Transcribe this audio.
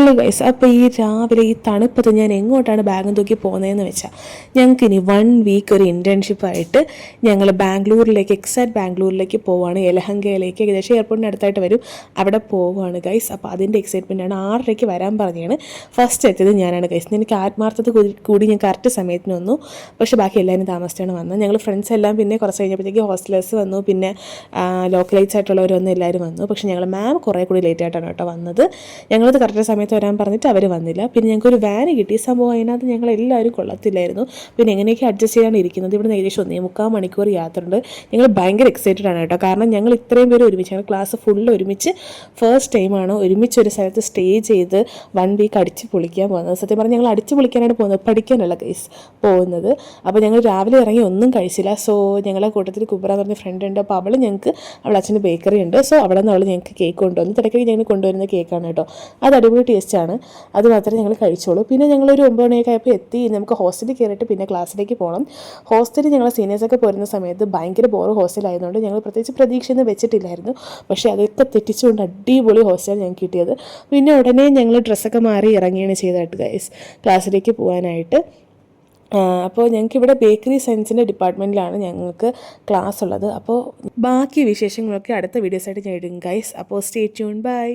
Hello guys, അപ്പോൾ ഈ രാവിലെ ഈ തണുപ്പത്ത് ഞാൻ എങ്ങോട്ടാണ് ബാഗും തൂക്കി പോകുന്നതെന്ന് വെച്ചാൽ ഞങ്ങൾക്കിനി 1 വീക്ക് ഒരു ഇൻറ്റേൺഷിപ്പായിട്ട് ഞങ്ങൾ ബാംഗ്ലൂരിലേക്ക് ബാംഗ്ലൂരിലേക്ക് പോവുകയാണ്. യലഹങ്കയിലേക്ക് ഏകദേശം എയർപോർട്ടിന് അടുത്തായിട്ട് വരും, അവിടെ പോവുകയാണ് ഗൈസ്. അപ്പോൾ അതിൻ്റെ എക്സൈറ്റ്മെൻറ്റാണ്. 6:30 വരാൻ പറഞ്ഞാണ്. ഫസ്റ്റ് എത്തിയത് ഞാനാണ് ഗൈസ്. എനിക്ക് ആത്മാർത്ഥത കൂടി ഞാൻ കറക്റ്റ് സമയത്തിന് വന്നു. പക്ഷേ ബാക്കി എല്ലാവരും താമസിച്ചാണ് വന്നത്. ഞങ്ങൾ ഫ്രണ്ട്സ് എല്ലാം പിന്നെ കുറച്ച് കഴിഞ്ഞപ്പോഴത്തേക്ക് ഹോസ്റ്റലേഴ്സ് വന്നു, പിന്നെ ലോക്കലൈറ്റ്സ് ആയിട്ടുള്ളവരൊന്നും എല്ലാവരും വന്നു. പക്ഷേ ഞങ്ങൾ മാം കുറേ കൂടി ലേറ്റായിട്ടാണ് കേട്ടോ വന്നത്. ഞങ്ങളത് കറക്റ്റ് സമയത്ത് വരാൻ പറഞ്ഞിട്ട് അവർ വന്നില്ല. പിന്നെ ഞങ്ങൾക്കൊരു വാന് കിട്ടി. സംഭവം അതിനകത്ത് ഞങ്ങൾ എല്ലാവരും കൊള്ളത്തില്ലായിരുന്നു. പിന്നെ എങ്ങനെയൊക്കെ അഡ്ജസ്റ്റ് ചെയ്യാൻ ഇരിക്കുന്നത്. ഇവിടെ നിന്ന് ഏകദേശം 1.25 മണിക്കൂർ യാത്ര ഉണ്ട്. ഞങ്ങൾ ഭയങ്കര എക്സൈറ്റഡ് ആണ് കേട്ടോ. കാരണം ഞങ്ങൾ ഇത്രയും പേര് ഒരുമിച്ച്, ഞങ്ങൾ ക്ലാസ് ഫുള്ള് ഒരുമിച്ച് ഫസ്റ്റ് ടൈമാണ് ഒരുമിച്ച് ഒരു സ്ഥലത്ത് സ്റ്റേ ചെയ്ത് 1 വീക്ക് അടിച്ച് പൊളിക്കാൻ പോകുന്നത്. സത്യം പറഞ്ഞാൽ ഞങ്ങൾ അടിച്ച് പൊളിക്കാനാണ് പോകുന്നത്, പഠിക്കാനല്ല കേസ് പോകുന്നത്. അപ്പോൾ ഞങ്ങൾ രാവിലെ ഇറങ്ങി ഒന്നും കഴിച്ചില്ല. സോ ഞങ്ങളെ കൂട്ടത്തിൽ കുബ്ര എന്ന് പറഞ്ഞ ഫ്രണ്ട് ഉണ്ട്. അപ്പോൾ അവൾ അച്ഛൻ്റെ ബേക്കറി ഉണ്ട്. സോ അവിടെ നിന്ന് അവൾ ഞങ്ങൾക്ക് കേക്ക് കൊണ്ടുവന്നു. തിരക്കി ഞങ്ങൾ കൊണ്ടുവരുന്ന കേക്കാണ് കേട്ടോ. അത് അടിപൊളി ടേസ്റ്റാണ്. അത് മാത്രമേ ഞങ്ങൾ കഴിച്ചോളൂ. പിന്നെ ഞങ്ങളൊരു 9 മണിയൊക്കെ ആയപ്പോൾ എത്തി. നമുക്ക് ഹോസ്റ്റലിൽ കയറിയിട്ട് പിന്നെ ക്ലാസ്സിലേക്ക് പോകണം. ഹോസ്റ്റലിൽ ഞങ്ങൾ സീനിയേഴ്സൊക്കെ പോരുന്ന സമയത്ത് ഭയങ്കര ബോറ് ഹോസ്റ്റലായതുകൊണ്ട് ഞങ്ങൾ പ്രത്യേകിച്ച് പ്രതീക്ഷയൊന്നും വെച്ചിട്ടില്ലായിരുന്നു. പക്ഷേ അതൊക്കെ തെറ്റിച്ചുകൊണ്ട് അടിപൊളി ഹോസ്റ്റൽ ഞങ്ങൾക്ക് കിട്ടിയത്. പിന്നെ ഉടനെ ഞങ്ങൾ ഡ്രസ്സൊക്കെ മാറി ഇറങ്ങിയാണ് ചെയ്തതായിട്ട് ഗൈസ് ക്ലാസ്സിലേക്ക് പോകാനായിട്ട്. അപ്പോൾ ഞങ്ങൾക്കിവിടെ ബേക്കറി സയൻസിൻ്റെ ഡിപ്പാർട്ട്മെൻറ്റിലാണ് ഞങ്ങൾക്ക് ക്ലാസ് ഉള്ളത്. അപ്പോൾ ബാക്കി വിശേഷങ്ങളൊക്കെ അടുത്ത വീഡിയോസായിട്ട് ഞാൻ ഇടും ഗൈസ്. അപ്പോൾ സ്റ്റേ ട്യൂൺ, ബൈ.